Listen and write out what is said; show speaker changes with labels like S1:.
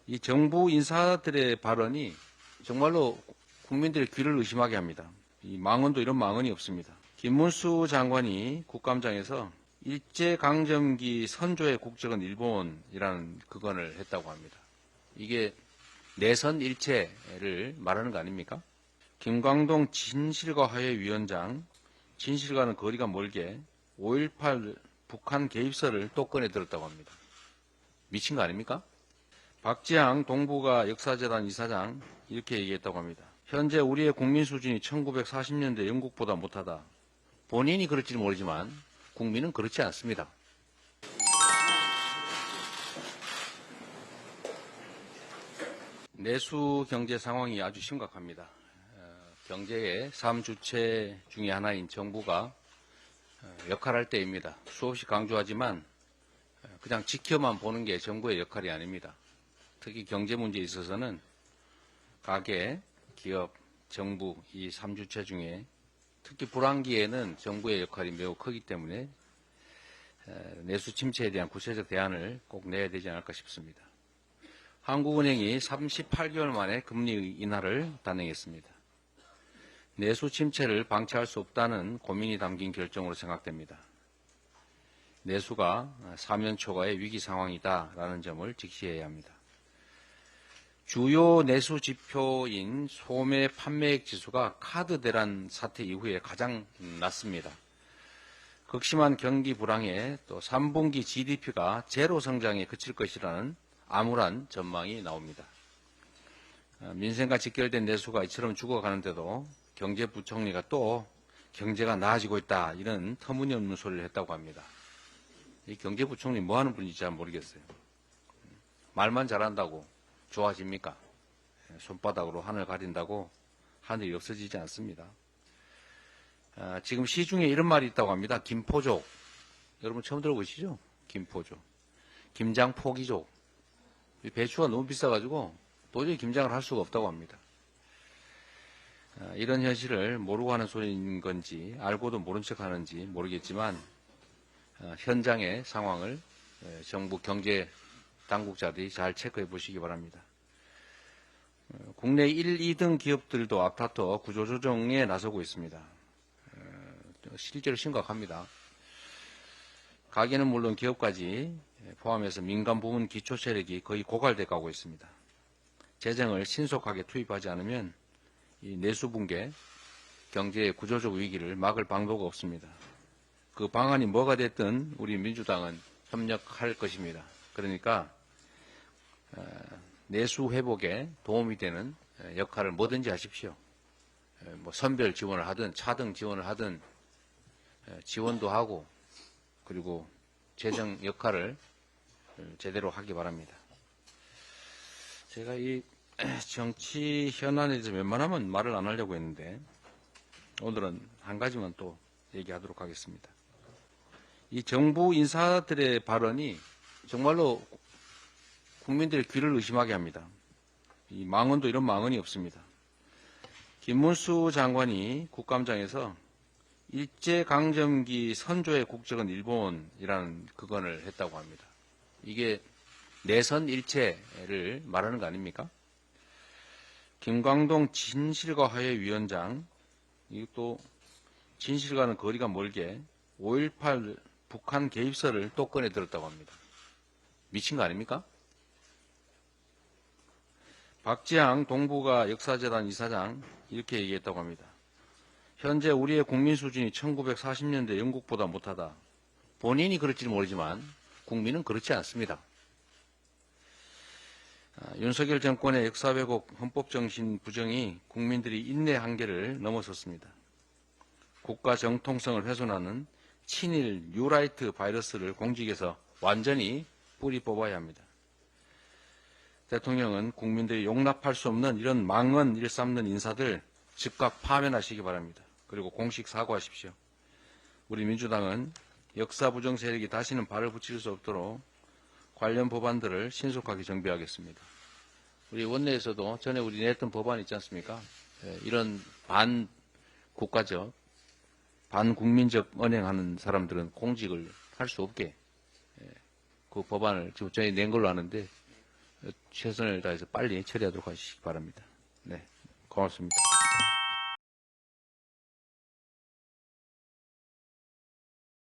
S1: 이 정부 인사들의 발언이 정말로 국민들의 귀를 의심하게 합니다. 이 망언도 이런 망언이 없습니다. 김문수 장관이 국감장에서 일제강점기 선조의 국적은 일본이라는 그건을 했다고 합니다. 이게 내선 일체를 말하는 거 아닙니까? 김광동 진실과 화해위원장, 진실과는 거리가 멀게 5.18 북한 개입설을 또 꺼내 들었다고 합니다. 미친 거 아닙니까? 박지항 동북아 역사재단 이사장 이렇게 얘기했다고 합니다. 현재 우리의 국민 수준이 1940년대 영국보다 못하다. 본인이 그럴지는 모르지만 국민은 그렇지 않습니다. 내수 경제 상황이 아주 심각합니다. 경제의 3주체 중에 하나인 정부가 역할할 때입니다. 수없이 강조하지만 그냥 지켜만 보는 게 정부의 역할이 아닙니다. 특히 경제 문제에 있어서는 가계, 기업, 정부 이 3주체 중에 특히 불황기에는 정부의 역할이 매우 크기 때문에 내수 침체에 대한 구체적 대안을 꼭 내야 되지 않을까 싶습니다. 한국은행이 38개월 만에 금리 인하를 단행했습니다. 내수 침체를 방치할 수 없다는 고민이 담긴 결정으로 생각됩니다. 내수가 사면초가의 위기 상황이다라는 점을 직시해야 합니다. 주요 내수 지표인 소매 판매액 지수가 카드 대란 사태 이후에 가장 낮습니다. 극심한 경기 불황에 또 3분기 GDP가 제로 성장에 그칠 것이라는 암울한 전망이 나옵니다. 민생과 직결된 내수가 이처럼 죽어가는데도 경제부총리가 또 경제가 나아지고 있다 이런 터무니없는 소리를 했다고 합니다. 이 경제부총리 뭐 하는 분인지 잘 모르겠어요. 말만 잘한다고 좋아집니까? 손바닥으로 하늘 가린다고 하늘이 없어지지 않습니다. 지금 시중에 이런 말이 있다고 합니다. 김포족. 여러분 처음 들어보시죠? 김포족. 김장포기족. 배추가 너무 비싸가지고 도저히 김장을 할 수가 없다고 합니다. 이런 현실을 모르고 하는 소리인 건지 알고도 모른 척 하는지 모르겠지만 현장의 상황을 정부 경제 당국자들이 잘 체크해 보시기 바랍니다. 국내 1, 2등 기업들도 앞다퉈 구조조정에 나서고 있습니다. 실제로 심각합니다. 가게는 물론 기업까지 포함해서 민간 부문 기초 체력이 거의 고갈돼 가고 있습니다. 재정을 신속하게 투입하지 않으면 이 내수 붕괴, 경제의 구조적 위기를 막을 방도가 없습니다. 그 방안이 뭐가 됐든 우리 민주당은 협력할 것입니다. 그러니까 내수 회복에 도움이 되는 역할을 뭐든지 하십시오. 뭐 선별 지원을 하든 차등 지원을 하든 지원도 하고 그리고 재정 역할을 제대로 하기 바랍니다. 제가 이 정치 현안에 대해서 웬만하면 말을 안 하려고 했는데 오늘은 한 가지만 또 얘기하도록 하겠습니다. 이 정부 인사들의 발언이 정말로 국민들의 귀를 의심하게 합니다. 이 망언도 이런 망언이 없습니다. 김문수 장관이 국감장에서 일제강점기 선조의 국적은 일본이라는 그건을 했다고 합니다. 이게 내선 일체를 말하는 거 아닙니까? 김광동 진실과 화해위원장, 이것도 진실과는 거리가 멀게 5.18 북한 개입설을 또 꺼내 들었다고 합니다. 미친 거 아닙니까? 박지항 동북아 역사재단 이사장 이렇게 얘기했다고 합니다. 현재 우리의 국민 수준이 1940년대 영국보다 못하다. 본인이 그럴지는 모르지만 국민은 그렇지 않습니다. 윤석열 정권의 역사 왜곡, 헌법 정신 부정이 국민들이 인내 한계를 넘어섰습니다. 국가 정통성을 훼손하는 친일 뉴라이트 바이러스를 공직에서 완전히 뿌리 뽑아야 합니다. 대통령은 국민들이 용납할 수 없는 이런 망언 일삼는 인사들 즉각 파면하시기 바랍니다. 그리고 공식 사과하십시오. 우리 민주당은 역사 부정 세력이 다시는 발을 붙일 수 없도록 관련 법안들을 신속하게 정비하겠습니다. 우리 원내에서도 전에 우리 냈던 법안 있지 않습니까? 이런 반국가적, 반국민적 언행하는 사람들은 공직을 할 수 없게 그 법안을 지금 저희 낸 걸로 아는데 최선을 다해서 빨리 처리하도록 하시기 바랍니다. 네, 고맙습니다.